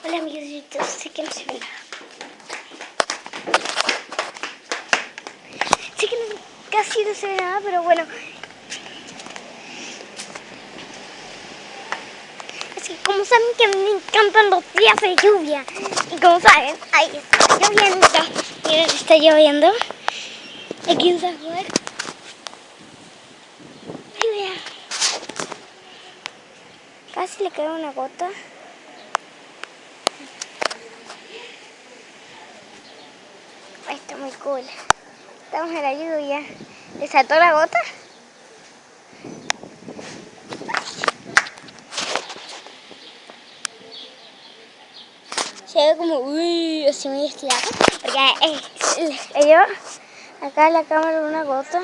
Hola amiguitos, sé que no se ve nada. Sé que casi no se ve nada, pero bueno. Así que como saben que me encantan los días de lluvia. Y como saben, ahí está lloviendo. Miren, está lloviendo. Aquí en San Juan. Lluvia. Casi le cae una gota. Está muy cool. Estamos en la lluvia. ¿Le saltó la gota? Se ve como, uy, así muy estirado. Porque yo, acá en la cámara una gota.